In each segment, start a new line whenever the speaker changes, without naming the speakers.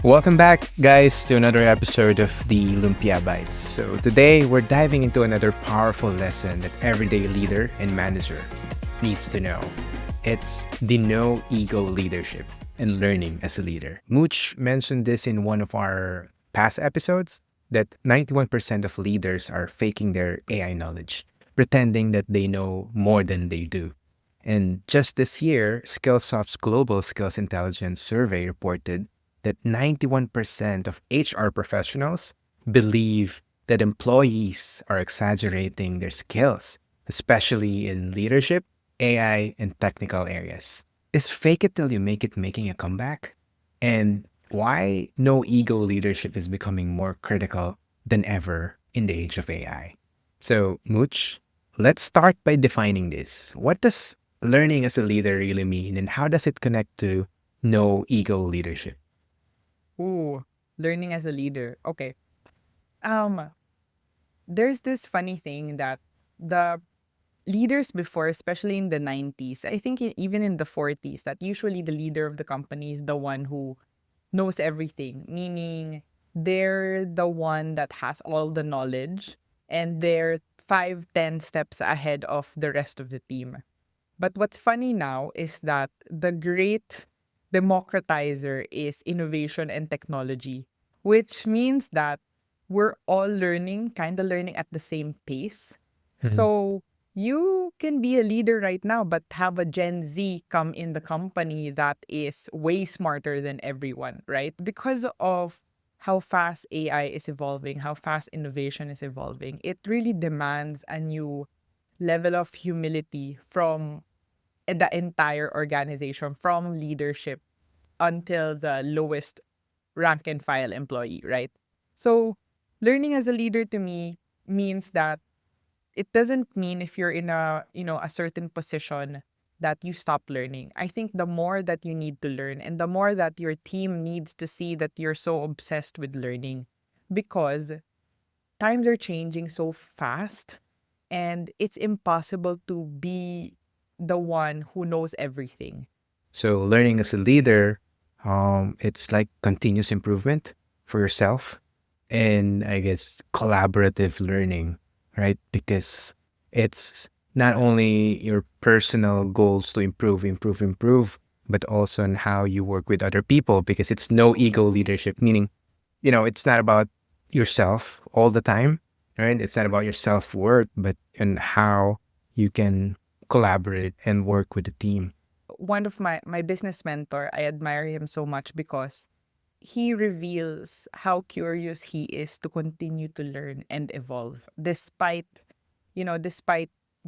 Welcome back, guys, to another episode of the Lumpia Bites. So, today we're diving into another powerful lesson that everyday leader and manager needs to know. It's the no ego leadership and learning as a leader. Mooch mentioned this in one of our past episodes that 91% of leaders are faking their AI knowledge, pretending that they know more than they do. And just this year, Skillsoft's Global Skills Intelligence Survey reported that 91% of HR professionals believe that employees are exaggerating their skills, especially in leadership, AI, and technical areas. Is fake it till you make it making a comeback? And why no ego leadership is becoming more critical than ever in the age of AI? So, Mooch, let's start by defining this. What does learning as a leader really mean, and how does it connect to no ego leadership?
Ooh, learning as a leader. Okay. Um, there's this funny thing that the leaders before, especially in the 90s, I think even in the 40s, that usually the leader of the company is the one who knows everything, meaning they're the one that has all the knowledge and they're 5, 10 steps ahead of the rest of the team. But what's funny now is that the great democratizer is innovation and technology, which means that we're all learning, kind of learning at the same pace.
Mhm.
So you can be a leader right now, but have a Gen Z come in the company that is way smarter than everyone, right? Because of how fast AI is evolving, how fast innovation is evolving, it really demands a new level of humility from the entire organization, from leadership until the lowest rank and file employee, right? So learning as a leader to me means that it doesn't mean if you're in a certain position that you stop learning. I think the more that you need to learn and the more that your team needs to see that you're so obsessed with learning, because times are changing so fast and it's impossible to be the one who knows everything.
So, learning as a leader, it's like continuous improvement for yourself, and I guess collaborative learning, right? Because it's not only your personal goals to improve, but also on how you work with other people. Because it's no ego leadership, meaning it's not about yourself all the time, right? It's not about your self worth, but in how you can collaborate and work with the team.
One of my business mentor, I admire him so much because he reveals how curious he is to continue to learn and evolve despite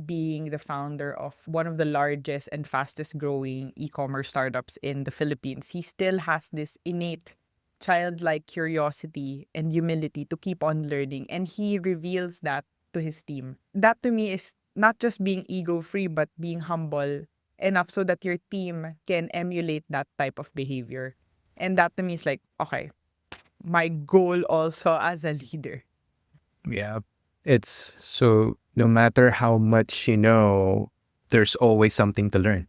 being the founder of one of the largest and fastest growing e-commerce startups in the Philippines. He still has this innate childlike curiosity and humility to keep on learning, and he reveals that to his team. That to me is not just being ego free but being humble enough so that your team can emulate that type of behavior. And that to me is like, okay, my goal also as a leader.
Yeah. It's so no matter how much you know, there's always something to learn.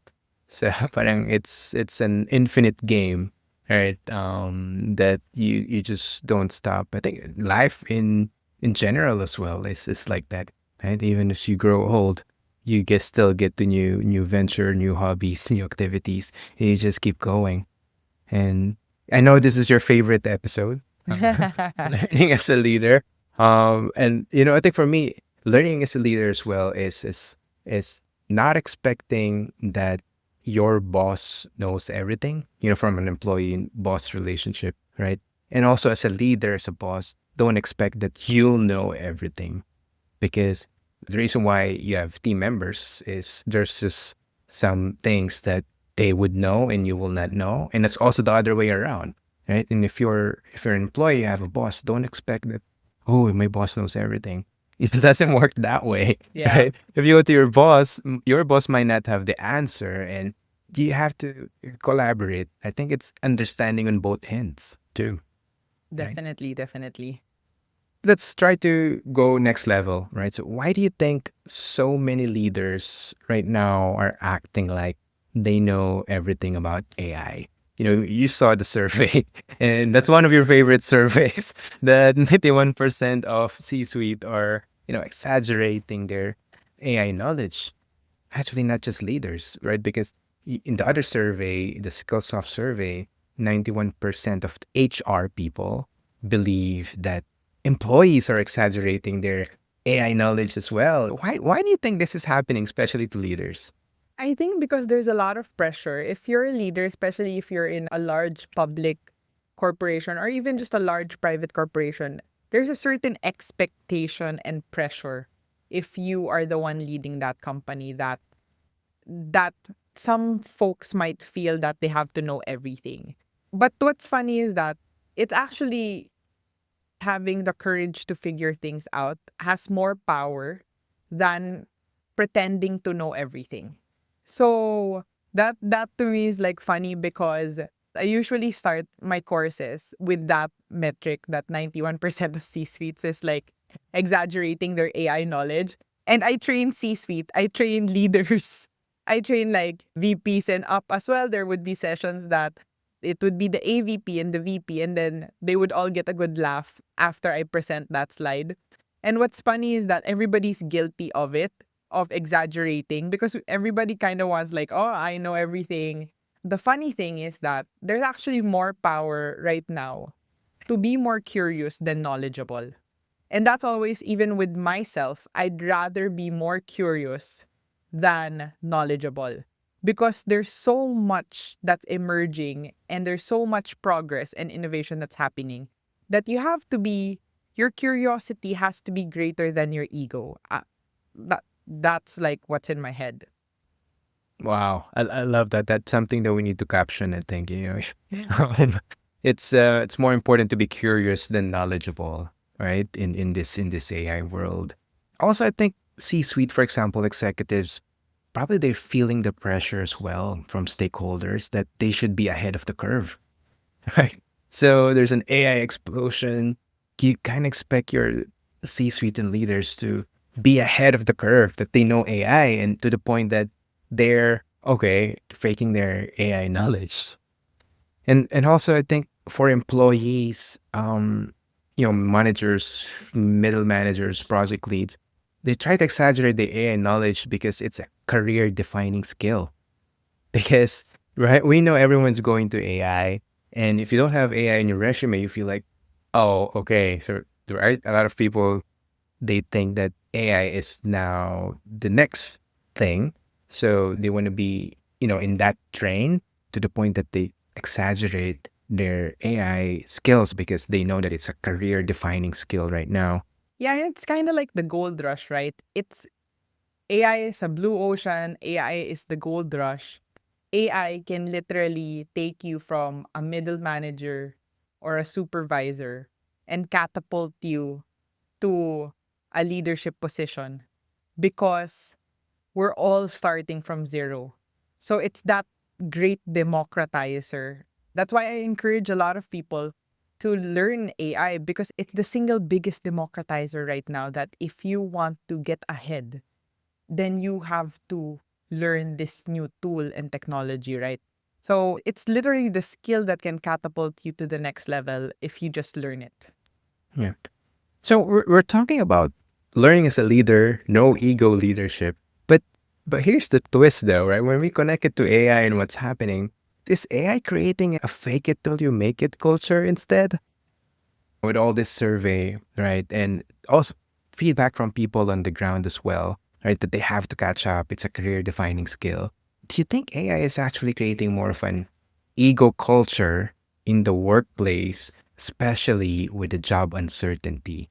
So parang it's an infinite game, right? That you just don't stop. I think life in general as well is like that, right? Even as you grow old, you still get the new venture, new hobbies, new activities, and you just keep going. And I know this is your favorite episode, learning as a leader. And I think for me, learning as a leader as well is not expecting that your boss knows everything. From an employee and boss relationship, right? And also as a leader, as a boss, don't expect that you'll know everything, because the reason why you have team members is there's just some things that they would know and you will not know, and it's also the other way around, right? And if you're an employee, you have a boss, don't expect that, oh, my boss knows everything. It doesn't work that way.
Yeah,
Right? If you go to your boss, your boss might not have the answer, and you have to collaborate. I think it's understanding on both ends too, right?
definitely, definitely.
Let's try to go next level, right? So why do you think so many leaders right now are acting like they know everything about AI? you saw the survey, and that's one of your favorite surveys. That 91% of C-suite are exaggerating their AI knowledge. Actually, not just leaders, right? Because in the other survey, the Skillsoft survey, 91% of HR people believe that employees are exaggerating their AI knowledge as well. Why do you think this is happening, especially to leaders?
I think because there's a lot of pressure. If you're a leader, especially if you're in a large public corporation or even just a large private corporation, there's a certain expectation and pressure if you are the one leading that company that some folks might feel that they have to know everything. But what's funny is that it's actually having the courage to figure things out has more power than pretending to know everything. So that to me is like funny because I usually start my courses with that metric that 91% of C-suites is like exaggerating their AI knowledge. And I train C-suite, I train leaders, I train like VPs and up as well. There would be sessions that it would be the AVP and the VP, and then they would all get a good laugh after I present that slide. And what's funny is that everybody's guilty of it, of exaggerating, because everybody kind of wants, like, oh, I know everything. The funny thing is that there's actually more power right now to be more curious than knowledgeable. And that's always, even with myself, I'd rather be more curious than knowledgeable because there's so much that's emerging and there's so much progress and innovation that's happening that your curiosity has to be greater than your ego. That's like what's in my head.
Wow, I love that. That's something that we need to caption. I think it's more important to be curious than knowledgeable, right? In this AI world. Also, I think C-suite, for example, executives probably they're feeling the pressure as well from stakeholders that they should be ahead of the curve, right? So there's an AI explosion. You kind of expect your C-suite and leaders to be ahead of the curve, that they know AI, and to the point that they're okay faking their AI knowledge. And also, I think for employees, managers, middle managers, project leads, they try to exaggerate the AI knowledge because it's a career defining skill. Because, right, we know everyone's going to AI. And if you don't have AI in your resume, you feel like, oh, okay. So, right, a lot of people, they think that AI is now the next thing. So they want to be, in that train to the point that they exaggerate their AI skills because they know that it's a career defining skill right now.
Yeah, it's kind of like the gold rush, right? It's AI is a blue ocean, AI is the gold rush. AI can literally take you from a middle manager or a supervisor and catapult you to a leadership position because we're all starting from zero. So it's that great democratizer. That's why I encourage a lot of people to learn AI because it's the single biggest democratizer right now that if you want to get ahead, then you have to learn this new tool and technology, right? So it's literally the skill that can catapult you to the next level if you just learn it.
Yeah. So we're talking about learning as a leader, no ego leadership. But here's the twist though, right? When we connect it to AI and what's happening, is AI creating a fake it till you make it culture instead? With all this survey, right? And also feedback from people on the ground as well, right? That they have to catch up. It's a career defining skill. Do you think AI is actually creating more of an ego culture in the workplace, especially with the job uncertainty,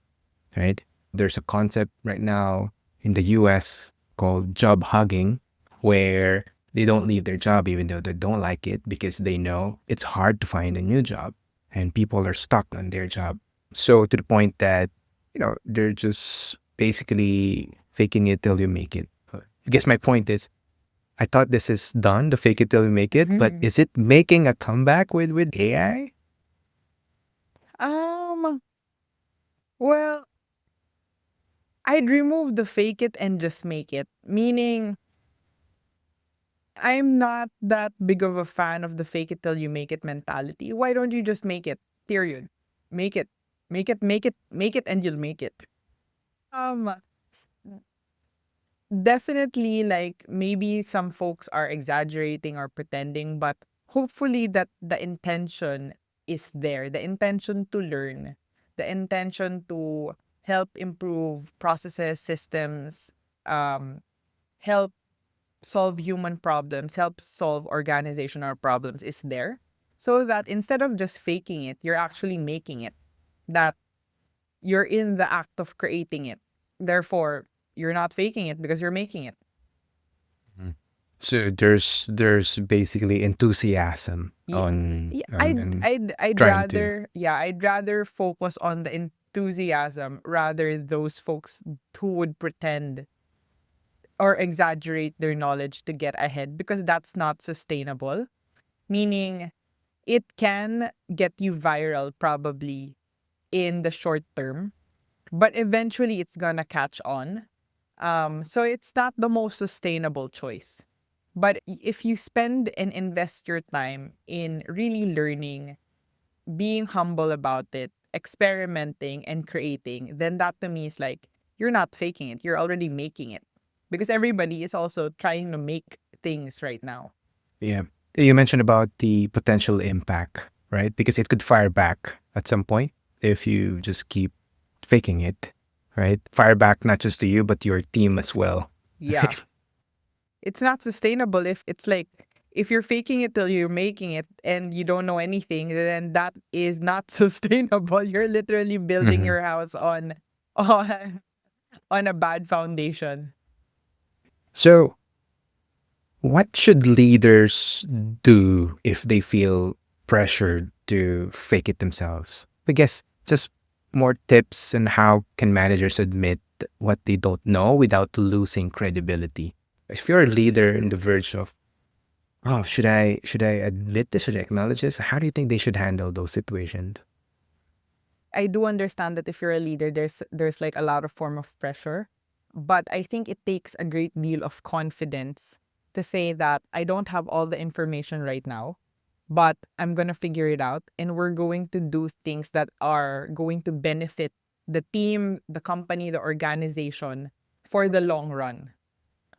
right? There's a concept right now in the US called job hugging, where they don't leave their job even though they don't like it because they know it's hard to find a new job and people are stuck on their job. So to the point that, they're just basically faking it till you make it. I guess my point is, I thought this is done, the fake it till you make it, but
Mhm.
is it making a comeback with AI?
Um, well, I'd remove the fake it and just make it, meaning I'm not that big of a fan of the fake it till you make it mentality. Why don't you just make it? Period. Make it. Make it, and you'll make it. Um, Definitely, like maybe some folks are exaggerating or pretending, but hopefully that the intention is there. The intention to learn, the intention to help improve processes, systems, um, help solve human problems, help solve organizational problems is there. So that instead of just faking it, you're actually making it. That you're in the act of creating it. Therefore, you're not faking it because you're making it.
Mhm. So there's basically enthusiasm
Yeah,
on
yeah.
on, on
I'd
trying to.
rather I'd rather focus on the enthusiasm rather those folks who would pretend or exaggerate their knowledge to get ahead because that's not sustainable. Meaning it can get you viral probably in the short term, but eventually it's gonna catch on. So it's not the most sustainable choice. But if you spend and invest your time in really learning, being humble about it, experimenting and creating, then that to me is like you're not faking it. You're already making it. Because everybody is also trying to make things right now.
Yeah. You mentioned about the potential impact, right? Because it could fire back at some point if you just keep faking it, right? Fire back not just to you, but your team as well.
Yeah. It's not sustainable if it's like if you're faking it till you're making it and you don't know anything, then that is not sustainable. You're literally building
Mhm.
your house on on a bad foundation.
So, what should leaders do if they feel pressured to fake it themselves? I guess just more tips on how can managers admit what they don't know without losing credibility. If you're a leader in the verge of, oh, should I admit this? Should I acknowledge this? How do you think they should handle those situations?
I do understand that if you're a leader, there's like a lot of form of pressure, but I think it takes a great deal of confidence to say that I don't have all the information right now, but I'm gonna figure it out, and we're going to do things that are going to benefit the team, the company, the organization for the long run.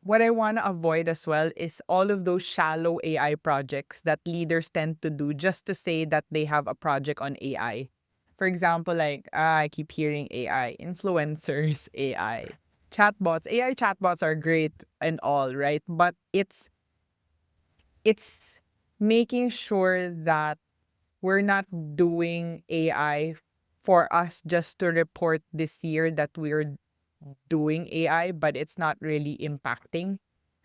What I want to avoid as well is all of those shallow AI projects that leaders tend to do just to say that they have a project on AI. For example, like I keep hearing AI, influencers, AI, chatbots. AI chatbots are great and all, right? But it's making sure that we're not doing AI for us just to report this year that we're doing AI, but it's not really impacting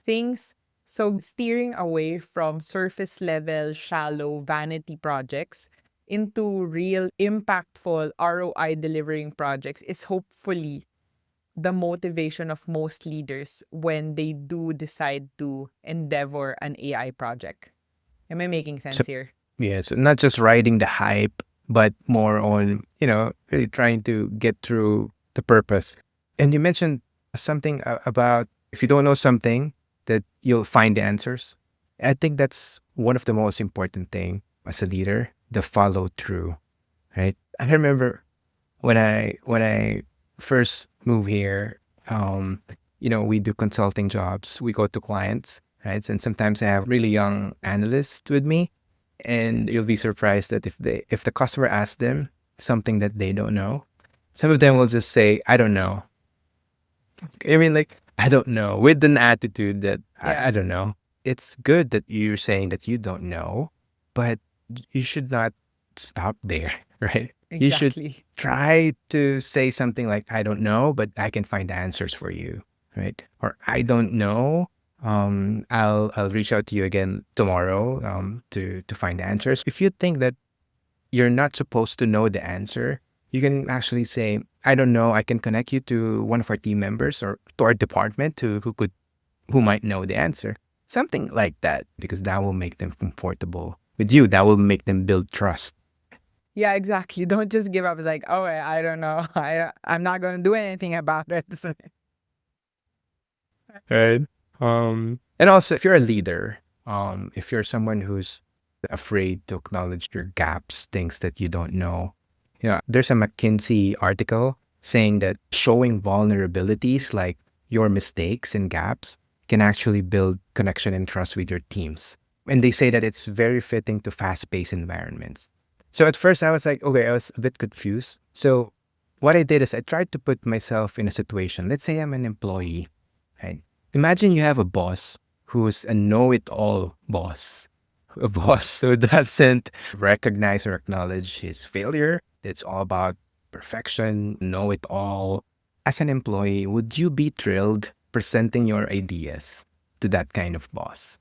things. So steering away from surface level, shallow vanity projects into real impactful ROI delivering projects is hopefully the motivation of most leaders when they do decide to endeavor an AI project. Am I making
So,
sense here?
yeah, so not just riding the hype, but more on, really trying to get through the purpose. And you mentioned something about if you don't know something, that you'll find the answers. I think that's one of the most important thing as a leader, the follow through, right? I remember when I first moved here, we do consulting jobs. We go to clients, right? And sometimes I have really young analysts with me, and you'll be surprised that if the customer asks them something that they don't know, some of them will just say, "I don't know." I mean, like, I don't know, with an attitude that I
Yeah,
don't know. It's good that you're saying that you don't know, but you should not stop there, right? You should
exactly.
try to say something like, I don't know, but I can find answers for you, right? Or I don't know. I'll reach out to you again tomorrow to find answers. If you think that you're not supposed to know the answer, you can actually say, I don't know, I can connect you to one of our team members or to our department who might know the answer. Something like that, because that will make them comfortable with you. That will make them build trust.
Yeah, exactly. Don't just give up. It's like, oh, I don't know. I'm not gonna do anything about it.
Right. And also, if you're a leader, if you're someone who's afraid to acknowledge your gaps, things that you don't know, there's a McKinsey article saying that showing vulnerabilities like your mistakes and gaps can actually build connection and trust with your teams. And they say that it's very fitting to fast-paced environments. So at first I was like, okay, I was a bit confused. So what I did is I tried to put myself in a situation. Let's say I'm an employee, right? Imagine you have a boss who's a know-it-all boss, a boss who doesn't recognize or acknowledge his failure. It's all about perfection, know-it-all. As an employee, would you be thrilled presenting your ideas to that kind of boss?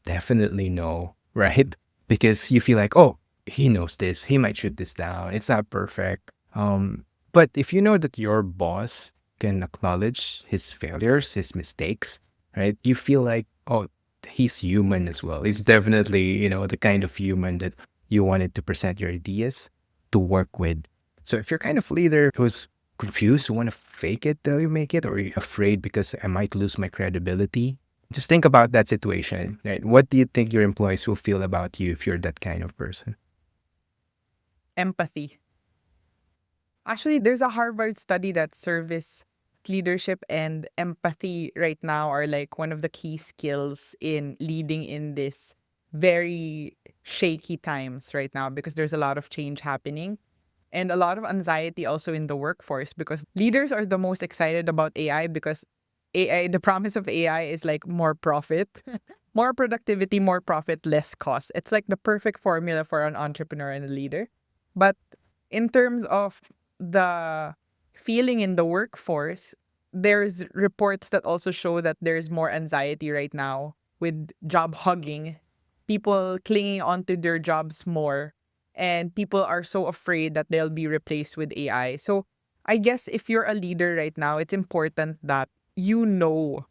Definitely no, right? Because you feel like, oh, he knows this. He might shoot this down. It's not perfect. But if you know that your boss can acknowledge his failures, his mistakes, right? You feel like, oh, he's human as well. He's definitely, the kind of human that you wanted to present your ideas to work with. So if you're kind of leader who's confused, who want to fake it till you make it, or you're afraid because I might lose my credibility, just think about that situation, right? What do you think your employees will feel about you if you're that kind of person?
Empathy. Actually, there's a Harvard study that service leadership and empathy right now are like one of the key skills in leading in this very shaky times right now because there's a lot of change happening and a lot of anxiety also in the workforce because leaders are the most excited about AI because AI, the promise of AI is like more profit, more productivity, more profit, less cost. It's like the perfect formula for an entrepreneur and a leader. But in terms of the feeling in the workforce, there's reports that also show that there's more anxiety right now with job hugging, people clinging onto their jobs more, and people are so afraid that they'll be replaced with AI. So I guess if you're a leader right now, it's important that you know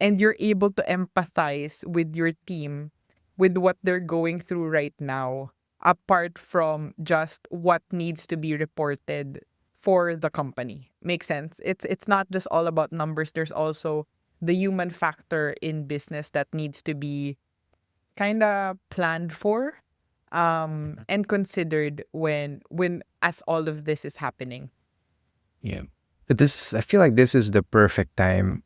and you're able to empathize with your team with what they're going through right now apart from just what needs to be reported for the company. Makes sense. It's not just all about numbers. There's also the human factor in business that needs to be kind of planned for and considered when as all of this is happening.
Yeah. But I feel like this is the perfect time,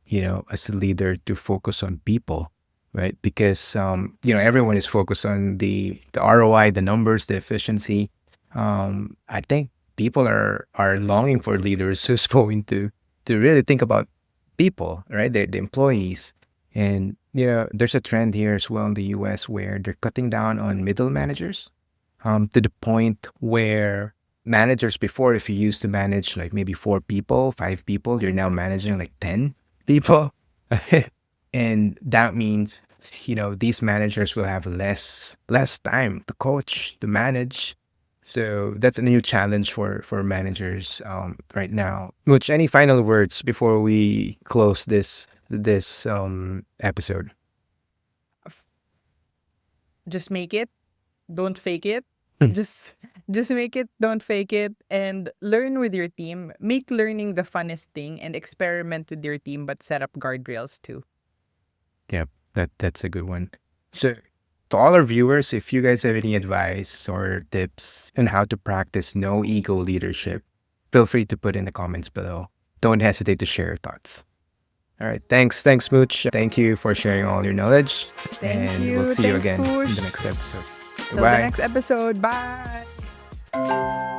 as a leader to focus on people, right? Because, everyone is focused on the ROI, the numbers, the efficiency. I think people are longing for leaders who's going to really think about people, right? The employees. And, there's a trend here as well in the US where they're cutting down on middle managers to the point where managers before, if you used to manage like maybe 4 people, 5 people, you're now managing like 10 people. And that means, these managers will have less time to coach, to manage. So that's a new challenge for managers right now. Which any final words before we close this episode?
Just make it, don't fake it. Just just make it, don't fake it, and learn with your team. Make learning the funnest thing and experiment with your team, but set up guardrails too.
Yeah, that's a good one. So, to all our viewers, if you guys have any advice or tips on how to practice no ego leadership, feel free to put in the comments below. Don't hesitate to share your thoughts. All right, thanks, Mooch. Thank you for sharing all your knowledge,
Thank
and we'll
you.
see you
Thanks,
again in
Push.
the next episode.
Till the
Goodbye.
next episode. Bye.